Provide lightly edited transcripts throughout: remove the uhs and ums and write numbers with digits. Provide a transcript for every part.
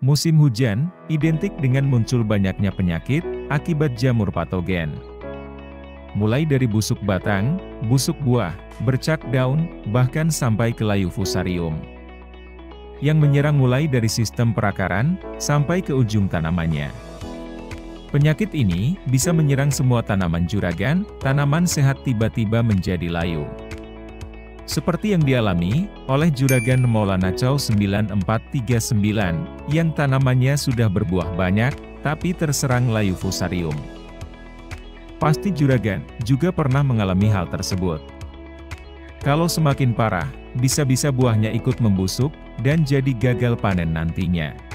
Musim hujan, identik dengan muncul banyaknya penyakit, akibat jamur patogen. Mulai dari busuk batang, busuk buah, bercak daun, bahkan sampai ke layu fusarium. Yang menyerang mulai dari sistem perakaran, sampai ke ujung tanamannya. Penyakit ini, bisa menyerang semua tanaman juragan, tanaman sehat tiba-tiba menjadi layu. Seperti yang dialami oleh Juragan Maulana Chow 9439, yang tanamannya sudah berbuah banyak, tapi terserang layu fusarium. Pasti Juragan juga pernah mengalami hal tersebut. Kalau semakin parah, bisa-bisa buahnya ikut membusuk, dan jadi gagal panen nantinya.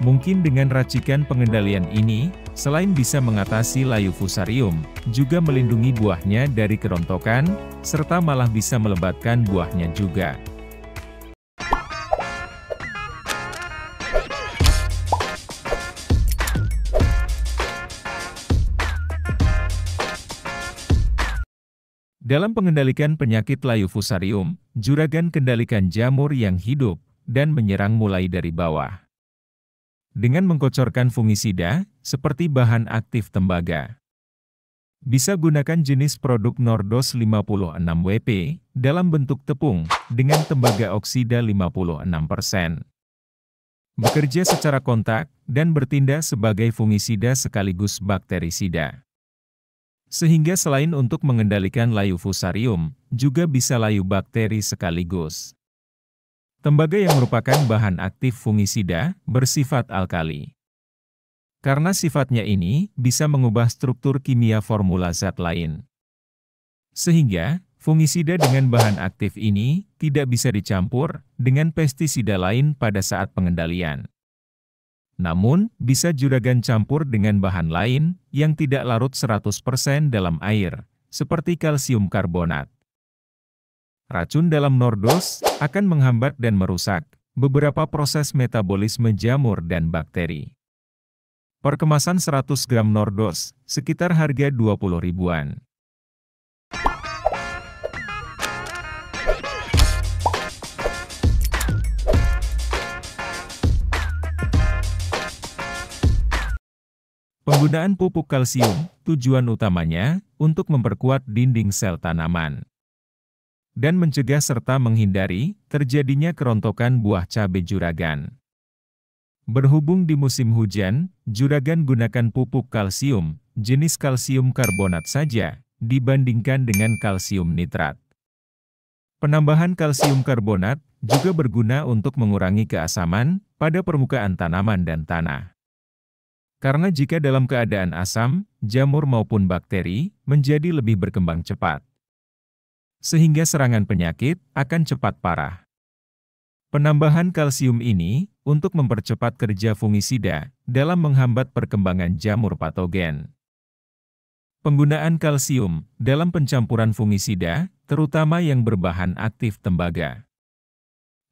Mungkin dengan racikan pengendalian ini, selain bisa mengatasi layu fusarium, juga melindungi buahnya dari kerontokan, serta malah bisa melebatkan buahnya juga. Dalam pengendalikan penyakit layu fusarium, Juragan kendalikan jamur yang hidup, dan menyerang mulai dari bawah. Dengan mengkocorkan fungisida, seperti bahan aktif tembaga. Bisa gunakan jenis produk Nordos 56WP, dalam bentuk tepung, dengan tembaga oksida 56%. Bekerja secara kontak, dan bertindak sebagai fungisida sekaligus bakterisida. Sehingga selain untuk mengendalikan layu fusarium, juga bisa layu bakteri sekaligus. Tembaga yang merupakan bahan aktif fungisida, bersifat alkali. Karena sifatnya ini, bisa mengubah struktur kimia formula zat lain. Sehingga, fungisida dengan bahan aktif ini, tidak bisa dicampur, dengan pestisida lain pada saat pengendalian. Namun, bisa Juragan campur dengan bahan lain, yang tidak larut 100% dalam air, seperti kalsium karbonat. Racun dalam Nordos akan menghambat dan merusak beberapa proses metabolisme jamur dan bakteri. Per kemasan 100 gram Nordos, sekitar harga 20 ribuan. Penggunaan pupuk kalsium, tujuan utamanya untuk memperkuat dinding sel tanaman dan mencegah serta menghindari terjadinya kerontokan buah cabai juragan. Berhubung di musim hujan, Juragan gunakan pupuk kalsium, jenis kalsium karbonat saja, dibandingkan dengan kalsium nitrat. Penambahan kalsium karbonat juga berguna untuk mengurangi keasaman pada permukaan tanaman dan tanah. Karena jika dalam keadaan asam, jamur maupun bakteri menjadi lebih berkembang cepat. Sehingga serangan penyakit akan cepat parah. Penambahan kalsium ini untuk mempercepat kerja fungisida dalam menghambat perkembangan jamur patogen. Penggunaan kalsium dalam pencampuran fungisida, terutama yang berbahan aktif tembaga.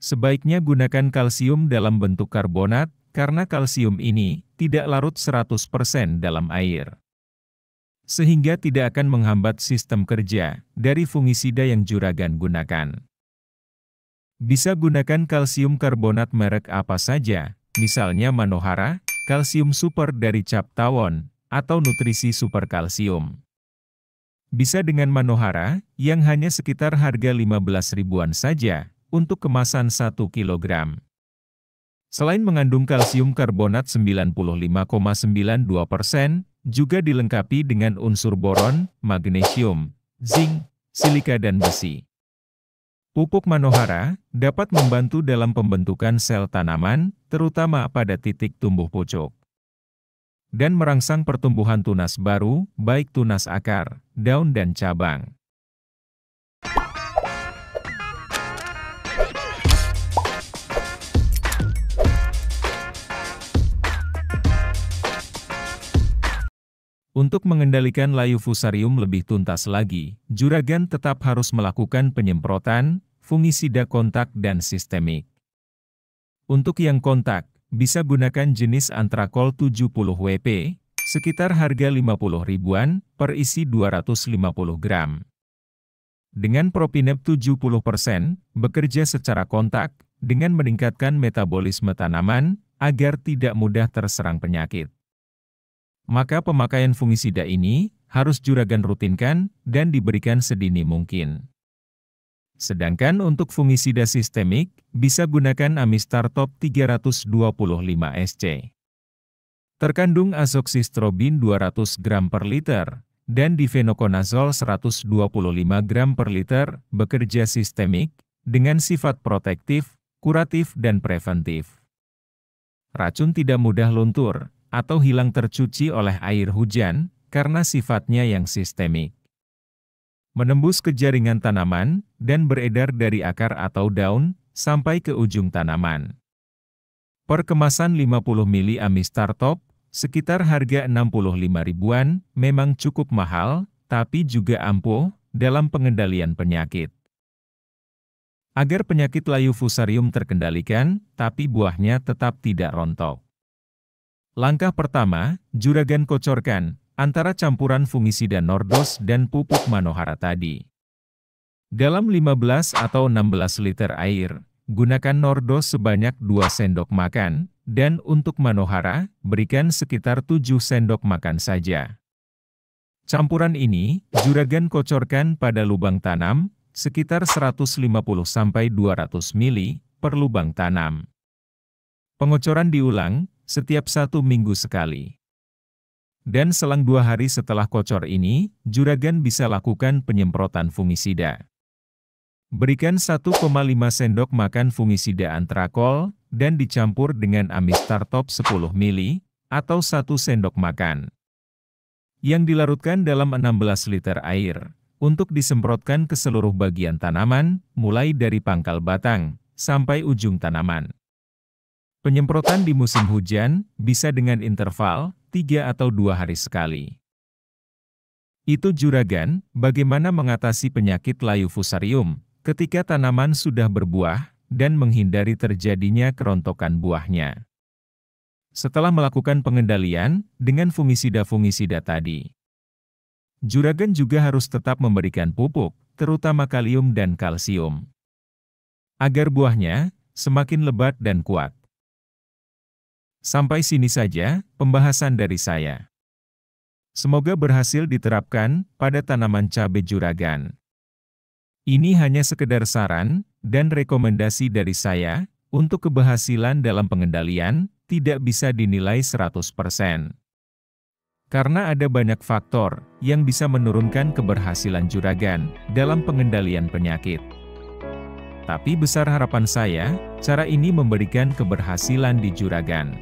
Sebaiknya gunakan kalsium dalam bentuk karbonat, karena kalsium ini tidak larut 100% dalam air. Sehingga tidak akan menghambat sistem kerja dari fungisida yang Juragan gunakan. Bisa gunakan kalsium karbonat merek apa saja, misalnya Manohara, kalsium super dari Cap Tawon, atau nutrisi super kalsium. Bisa dengan Manohara, yang hanya sekitar harga 15 ribuan saja, untuk kemasan 1 kg. Selain mengandung kalsium karbonat 95,92%, juga dilengkapi dengan unsur boron, magnesium, zinc, silika dan besi. Pupuk Manohara dapat membantu dalam pembentukan sel tanaman, terutama pada titik tumbuh pucuk. Dan merangsang pertumbuhan tunas baru, baik tunas akar, daun dan cabang. Untuk mengendalikan layu fusarium lebih tuntas lagi, Juragan tetap harus melakukan penyemprotan, fungisida kontak dan sistemik. Untuk yang kontak, bisa gunakan jenis Antrakol 70WP, sekitar harga 50 ribuan, per isi 250 gram. Dengan Propinep 70%, bekerja secara kontak, dengan meningkatkan metabolisme tanaman, agar tidak mudah terserang penyakit. Maka pemakaian fungisida ini harus juragan rutinkan dan diberikan sedini mungkin. Sedangkan untuk fungisida sistemik, bisa gunakan Amistar Top 325 SC. Terkandung azoxystrobin 200 gram per liter, dan difenoconazole 125 gram per liter, bekerja sistemik, dengan sifat protektif, kuratif dan preventif. Racun tidak mudah luntur, atau hilang tercuci oleh air hujan, karena sifatnya yang sistemik. Menembus ke jaringan tanaman, dan beredar dari akar atau daun, sampai ke ujung tanaman. Per kemasan 50 ml Amistar Top, sekitar harga 65 ribuan, memang cukup mahal, tapi juga ampuh, dalam pengendalian penyakit. Agar penyakit layu fusarium terkendalikan, tapi buahnya tetap tidak rontok. Langkah pertama, juragan kocorkan antara campuran fungisida Nordos dan pupuk Manohara tadi. Dalam 15 atau 16 liter air, gunakan Nordos sebanyak 2 sendok makan, dan untuk Manohara, berikan sekitar 7 sendok makan saja. Campuran ini, juragan kocorkan pada lubang tanam, sekitar 150-200 ml per lubang tanam. Pengocoran diulang, setiap 1 minggu sekali. Dan selang 2 hari setelah kocor ini, juragan bisa lakukan penyemprotan fungisida. Berikan 1,5 sendok makan fungisida antrakol, dan dicampur dengan Amistar Top 10 ml, atau 1 sendok makan. Yang dilarutkan dalam 16 liter air, untuk disemprotkan ke seluruh bagian tanaman, mulai dari pangkal batang, sampai ujung tanaman. Penyemprotan di musim hujan, bisa dengan interval 3 atau 2 hari sekali. Itu juragan, bagaimana mengatasi penyakit layu fusarium, ketika tanaman sudah berbuah, dan menghindari terjadinya kerontokan buahnya. Setelah melakukan pengendalian, dengan fungisida-fungisida tadi. Juragan juga harus tetap memberikan pupuk, terutama kalium dan kalsium. Agar buahnya, semakin lebat dan kuat. Sampai sini saja pembahasan dari saya. Semoga berhasil diterapkan pada tanaman cabai juragan. Ini hanya sekedar saran dan rekomendasi dari saya, untuk keberhasilan dalam pengendalian, tidak bisa dinilai 100%. Karena ada banyak faktor yang bisa menurunkan keberhasilan juragan dalam pengendalian penyakit. Tapi besar harapan saya, cara ini memberikan keberhasilan di juragan.